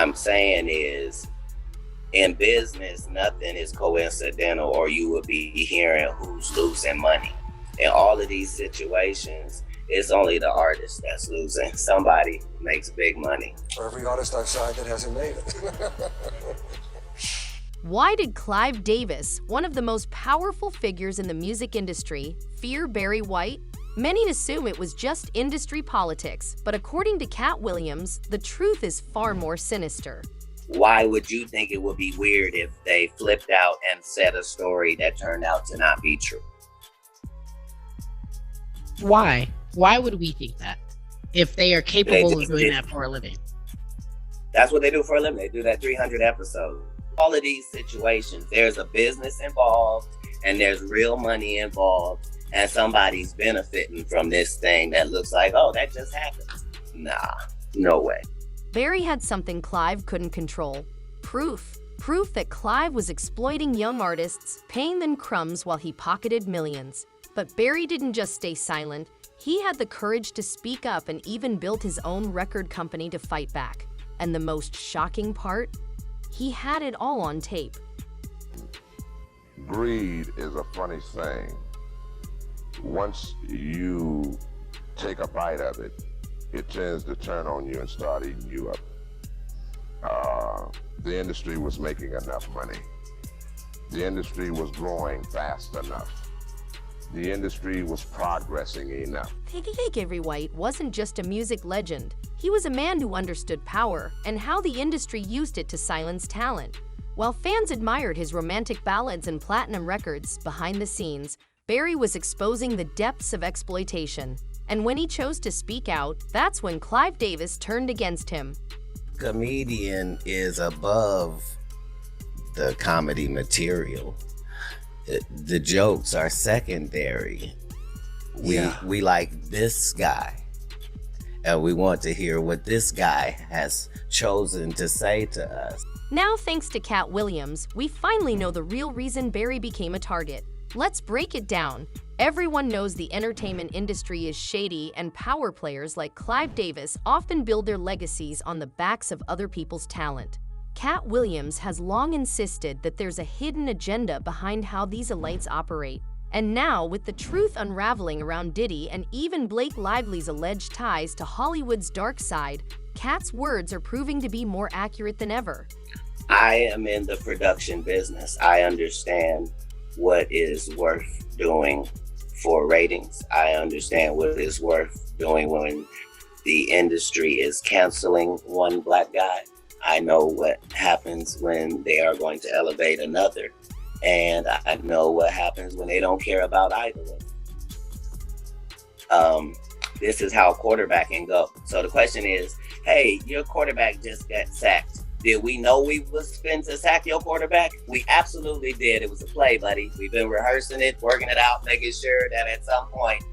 I'm saying is, in business, nothing is coincidental, or you would be hearing who's losing money. In all of these situations, it's only the artist that's losing. Somebody makes big money. For every artist I've signed that hasn't made it. Why did Clive Davis, one of the most powerful figures in the music industry, fear Barry White? Many assume it was just industry politics, but according to Katt Williams, the truth is far more sinister. Why would you think it would be weird if they flipped out and said a story that turned out to not be true? Why? Why would we think that? If they are capable of doing that for a living. That's what they do for a living. They do that 300 episodes. All of these situations, there's a business involved and there's real money involved, and somebody's benefiting from this thing that looks like, oh, that just happened. Nah, no way. Barry had something Clive couldn't control. Proof. Proof that Clive was exploiting young artists, paying them crumbs while he pocketed millions. But Barry didn't just stay silent. He had the courage to speak up and even built his own record company to fight back. And the most shocking part? He had it all on tape. Greed is a funny thing. Once you take a bite of it, it tends to turn on you and start eating you up. The industry was making enough money. The industry was growing fast enough. The industry was progressing enough. Barry White wasn't just a music legend. He was a man who understood power and how the industry used it to silence talent. While fans admired his romantic ballads and platinum records, behind the scenes, Barry was exposing the depths of exploitation. And when he chose to speak out, that's when Clive Davis turned against him. Comedian is above the comedy material. The jokes are secondary. We like this guy, and we want to hear what this guy has chosen to say to us. Now, thanks to Katt Williams, we finally know the real reason Barry became a target. Let's break it down. Everyone knows the entertainment industry is shady, and power players like Clive Davis often build their legacies on the backs of other people's talent. Katt Williams has long insisted that there's a hidden agenda behind how these elites operate. And now, with the truth unraveling around Diddy and even Blake Lively's alleged ties to Hollywood's dark side, Katt's words are proving to be more accurate than ever. I am in the production business. I understand what is worth doing for ratings. I understand what is worth doing when the industry is canceling one black guy. I know what happens when they are going to elevate another. And I know what happens when they don't care about either of them. This is how quarterbacking goes. So the question is, hey, your quarterback just got sacked. Did we know we was fin to sack your quarterback? We absolutely did. It was a play, buddy. We've been rehearsing it, working it out, making sure that at some point,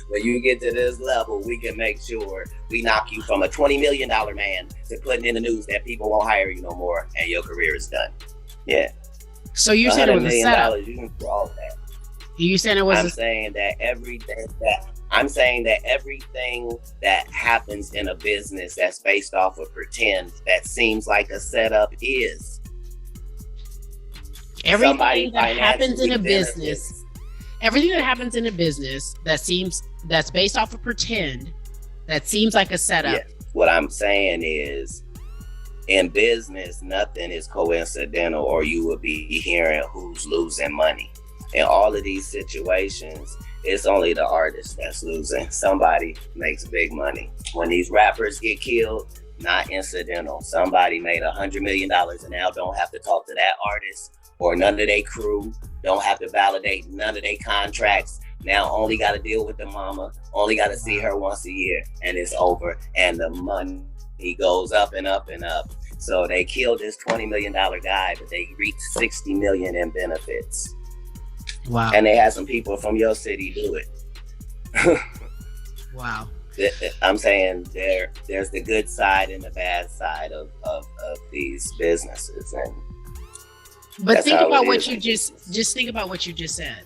when you get to this level, we can make sure we knock you from a $20 million man to putting in the news that people won't hire you no more and your career is done. Yeah. So you said it was a setup. You can do all that. You said it was. I'm saying that everything that happens in a business that's based off of pretend, that seems like a setup, is everything that happens in a business. Everything that happens in a business that's based off of pretend, that seems like a setup. Yeah. What I'm saying is, in business, nothing is coincidental, or you would be hearing who's losing money. In all of these situations, it's only the artist that's losing. Somebody makes big money. When these rappers get killed, not incidental. Somebody made $100 million and now don't have to talk to that artist or none of their crew, don't have to validate none of their contracts. Now only got to deal with the mama, only got to see her once a year, and it's over. And the money goes up and up and up. So they killed this $20 million guy, but they reaped $60 million in benefits. Wow. And they had some people from your city do it. Wow. I'm saying there's the good side and the bad side of these businesses. But think about what you just think about what you just said.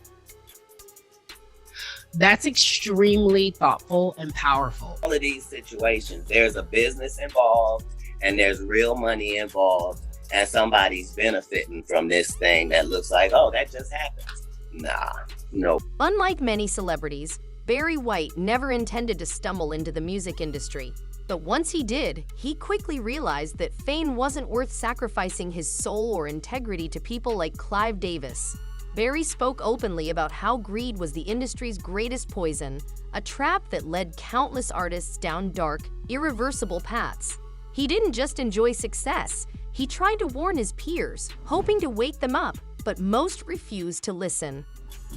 That's extremely thoughtful and powerful. All of these situations, there's a business involved and there's real money involved and somebody's benefiting from this thing that looks like, oh, that just happened. Nah, no. Unlike many celebrities, Barry White never intended to stumble into the music industry. But once he did, he quickly realized that fame wasn't worth sacrificing his soul or integrity to people like Clive Davis. Barry spoke openly about how greed was the industry's greatest poison, a trap that led countless artists down dark, irreversible paths. He didn't just enjoy success, he tried to warn his peers, hoping to wake them up, but most refused to listen.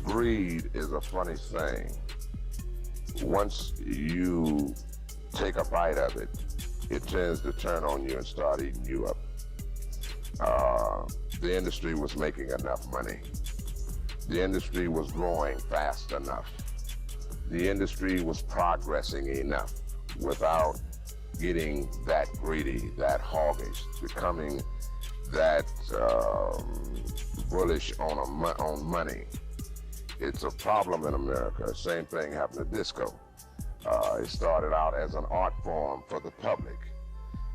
Greed is a funny thing. Once you take a bite of it, it tends to turn on you and start eating you up. The industry was making enough money. The industry was growing fast enough. The industry was progressing enough without getting that greedy, that hoggish, becoming that bullish on money. It's a problem in America. Same thing happened to disco. It started out as an art form for the public,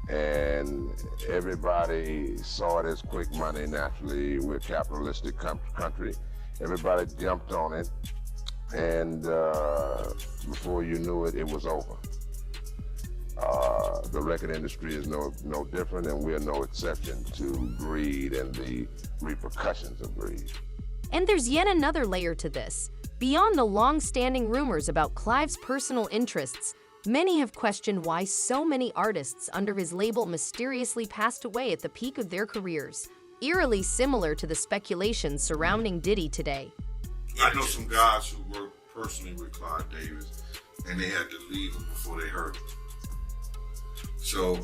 and everybody saw it as quick money. Naturally, we're a capitalistic country. Everybody jumped on it, and before you knew it, it was over. The record industry is no different, and we're no exception to greed and the repercussions of greed. And there's yet another layer to this. Beyond the long-standing rumors about Clive's personal interests, many have questioned why so many artists under his label mysteriously passed away at the peak of their careers, eerily similar to the speculations surrounding Diddy today. I know some guys who worked personally with Clive Davis, and they had to leave him before they hurt him. So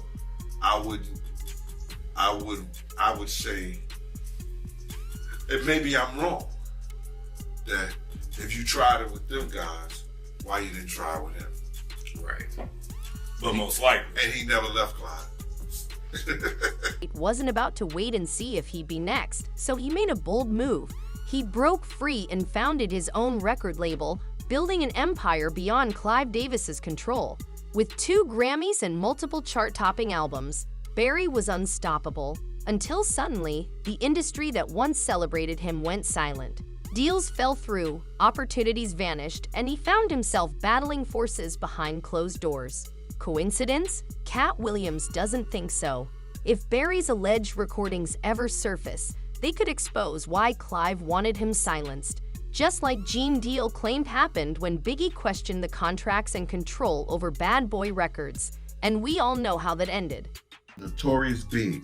I would say, and maybe I'm wrong, that if you tried it with them guys, why you didn't try it with him? Right. But most likely. And he never left Clive. It wasn't about to wait and see if he'd be next, so he made a bold move. He broke free and founded his own record label, building an empire beyond Clive Davis's control. With 2 Grammys and multiple chart-topping albums, Barry was unstoppable, until suddenly, the industry that once celebrated him went silent. Deals fell through, opportunities vanished, and he found himself battling forces behind closed doors. Coincidence? Katt Williams doesn't think so. If Barry's alleged recordings ever surface, they could expose why Clive wanted him silenced, just like Gene Deal claimed happened when Biggie questioned the contracts and control over Bad Boy Records. And we all know how that ended. Notorious Big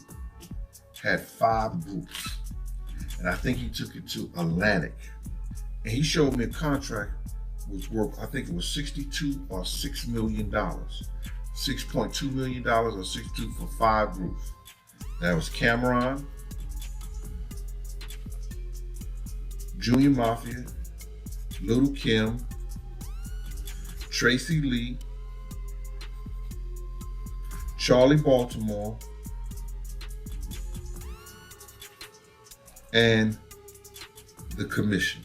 had 5 groups, and I think he took it to Atlantic, and he showed me a contract was worth, I think it was $62 or $6 million, $6.2 million or 62 for 5 groups. That was Cameron, Junior Mafia, Little Kim, Tracy Lee, Charlie Baltimore, and the Commission.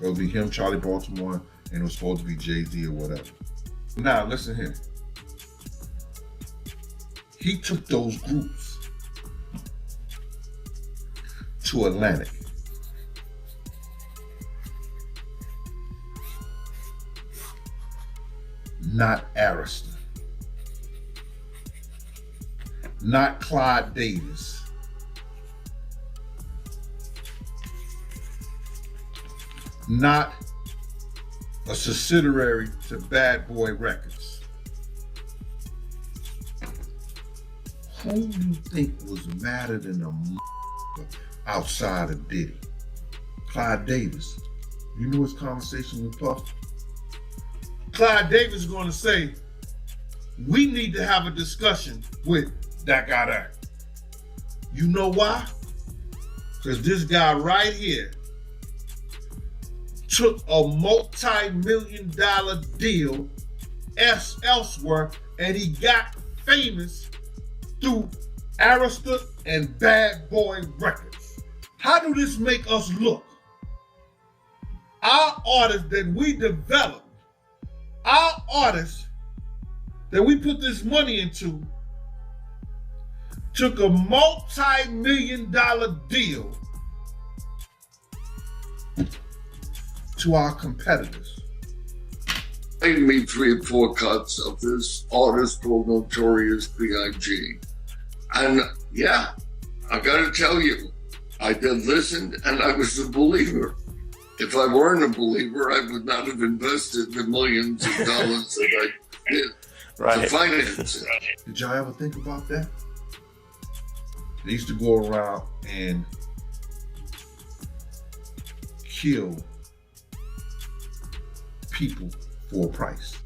It would be him, Charlie Baltimore, and it was supposed to be Jay-Z or whatever. Now, listen here. He took those groups to Atlantic. Not Arista. Not Clive Davis. Not a subsidiary to Bad Boy Records. Who do you think was madder than a outside of Diddy? Clive Davis. You know his conversation with Puff? Clive Davis is going to say, we need to have a discussion with that guy there. You know why? Because this guy right here took a multi-million-dollar deal elsewhere, and he got famous through Arista and Bad Boy Records. How do this make us look? Our artists that we develop, our artists that we put this money into took a multi-million-dollar deal to our competitors. Made me 3 or 4 cuts of this artist called Notorious B.I.G. And yeah, I gotta tell you, I did listen and I was a believer. If I weren't a believer, I would not have invested the millions of dollars that I did to finance it. Did y'all ever think about that? They used to go around and kill people for a price.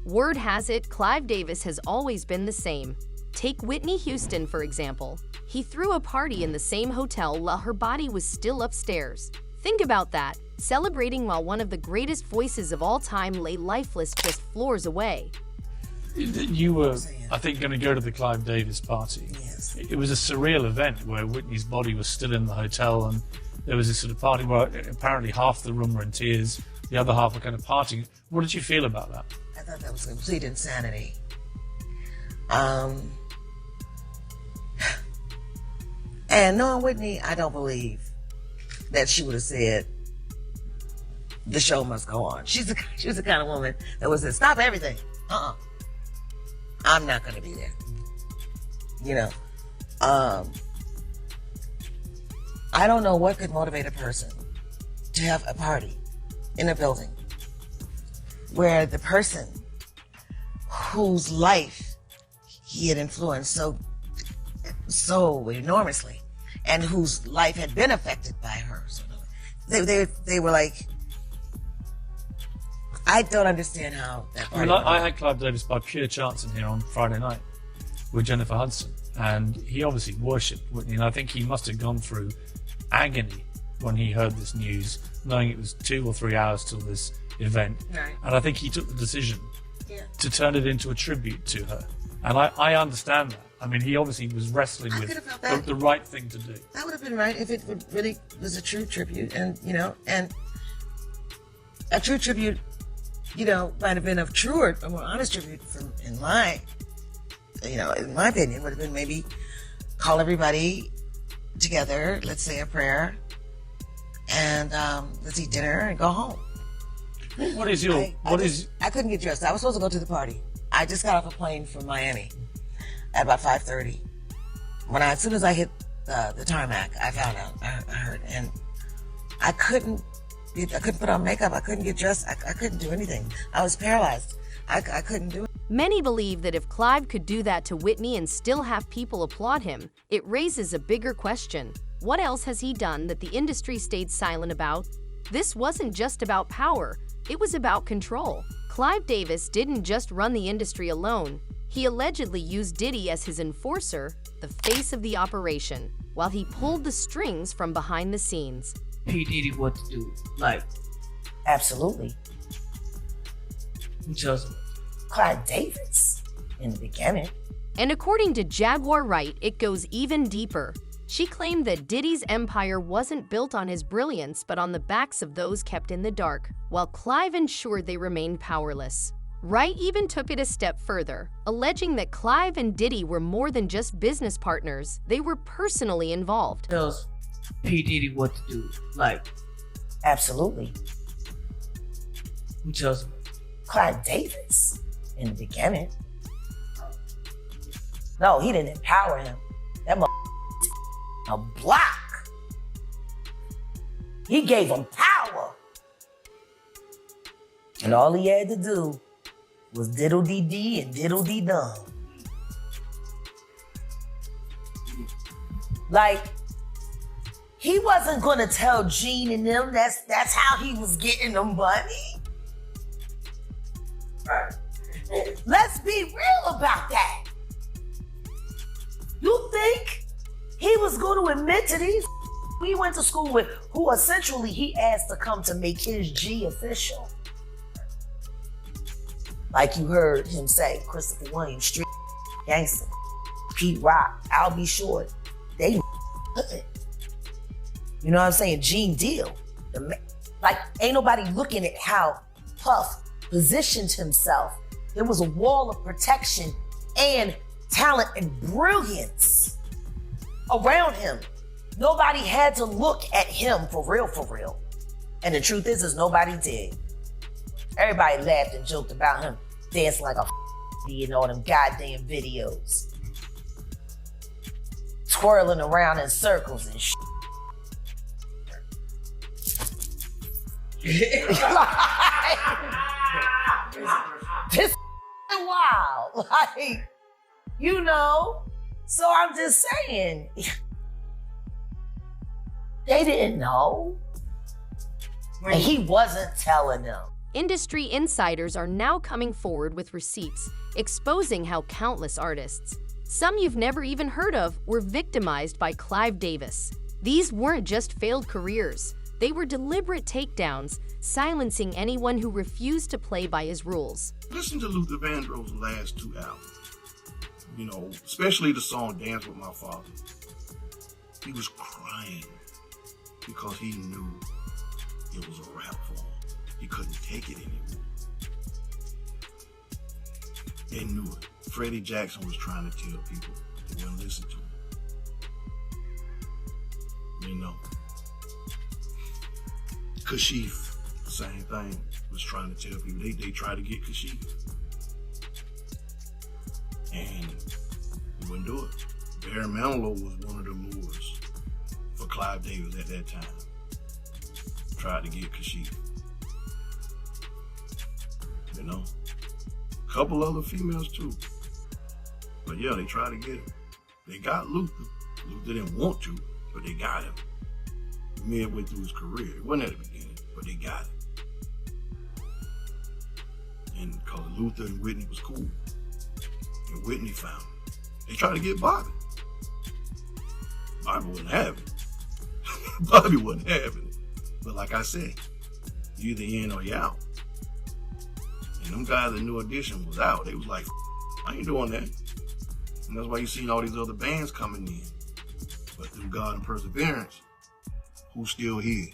Word has it, Clive Davis has always been the same. Take Whitney Houston, for example. He threw a party in the same hotel while her body was still upstairs. Think about that, celebrating while one of the greatest voices of all time lay lifeless just floors away. You were, I think, going to go to the Clive Davis party. Yes. It was a surreal event where Whitney's body was still in the hotel, and there was this sort of party where apparently half the room were in tears, the other half were kind of partying. What did you feel about that? I thought that was complete insanity. And knowing Whitney, I don't believe that she would have said, the show must go on. She was the kind of woman that would say, stop everything. I'm not going to be there. You know, I don't know what could motivate a person to have a party in a building where the person whose life he had influenced so enormously and whose life had been affected by her. So they were like, I don't understand how that party I had Clive Davis by pure chance in here on Friday night with Jennifer Hudson, and he obviously worshipped Whitney, and I think he must have gone through agony when he heard this news, knowing it was 2 or 3 hours till this event. Right. And I think he took the decision to turn it into a tribute to her. And I understand that. I mean, he obviously was wrestling with the right thing to do. That would have been right if it really was a true tribute, and and a true tribute, might have been a truer, a more honest tribute in my opinion, would have been maybe call everybody together, let's say a prayer, and let's eat dinner and go home. I couldn't get dressed. I was supposed to go to the party. I just got off a plane from Miami at about 5:30. As soon as I hit the tarmac, I found out. I heard, and I couldn't put on makeup. I couldn't get dressed. I couldn't do anything. I was paralyzed. I couldn't do it. Many believe that if Clive could do that to Whitney and still have people applaud him, it raises a bigger question. What else has he done that the industry stayed silent about? This wasn't just about power. It was about control. Clive Davis didn't just run the industry alone. He allegedly used Diddy as his enforcer, the face of the operation, while he pulled the strings from behind the scenes. He Diddy what to do. Absolutely. Who tells him? Clive Davis in the beginning. And according to Jaguar Wright, it goes even deeper. She claimed that Diddy's empire wasn't built on his brilliance, but on the backs of those kept in the dark, while Clive ensured they remained powerless. Wright even took it a step further, alleging that Clive and Diddy were more than just business partners, they were personally involved. Tells P. Diddy what to do. Absolutely. Who tells him? Clive Davis in the beginning. No, he didn't empower him. That a block. He gave him power. And all he had to do was diddle-dee-dee and diddle-dee-dum. He wasn't gonna tell Gene and them that's how he was getting the money. Right. Let's be real about that. You think he was going to admit to these we went to school with, who essentially he asked to come to make his G official? Like you heard him say, Christopher Williams, Street Gangster, Pete Rock, I'll Be Short, they hood. You know what I'm saying? Gene Deal. Ain't nobody looking at how Puff positioned himself There was a wall of protection and talent and brilliance around him. Nobody had to look at him for real, for real. And the truth is nobody did. Everybody laughed and joked about him dancing like a in all them goddamn videos. Twirling around in circles and shit. This wild. Like, you know. So I'm just saying. They didn't know. And he wasn't telling them. Industry insiders are now coming forward with receipts, exposing how countless artists, some you've never even heard of, were victimized by Clive Davis. These weren't just failed careers. They were deliberate takedowns, silencing anyone who refused to play by his rules. Listen to Luther Vandross's last 2 albums. You know, especially the song Dance With My Father. He was crying because he knew it was a wrap for him. He couldn't take it anymore. They knew it. Freddie Jackson was trying to tell people they wouldn't listen to him. You know. Kashif, same thing, was trying to tell people. They tried to get Kashif. And he wouldn't do it. Barry Manilow was one of the lures for Clive Davis at that time. Tried to get Kashif. You know? A couple other females too. But yeah, they tried to get him. They got Luther. Luther didn't want to, but they got him. Midway through his career. It wasn't at the beginning, but they got him. And because Luther and Whitney was cool. And Whitney found him. They tried to get Bobby. Bobby wasn't having it. Bobby wasn't having it. But like I said, you either in or you out. And them guys at New Edition was out. They was like, I ain't doing that. And that's why you seen all these other bands coming in. But through God and perseverance, who's still here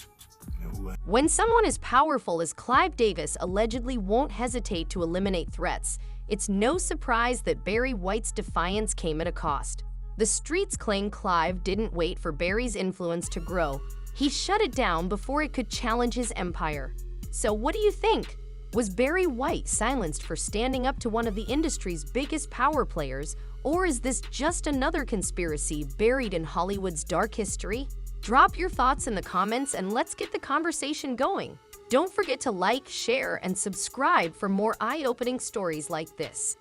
and who ain't. When someone as powerful as Clive Davis allegedly won't hesitate to eliminate threats, it's no surprise that Barry White's defiance came at a cost. The streets claim Clive didn't wait for Barry's influence to grow. He shut it down before it could challenge his empire. So what do you think? Was Barry White silenced for standing up to one of the industry's biggest power players, or is this just another conspiracy buried in Hollywood's dark history? Drop your thoughts in the comments and let's get the conversation going. Don't forget to like, share, and subscribe for more eye-opening stories like this.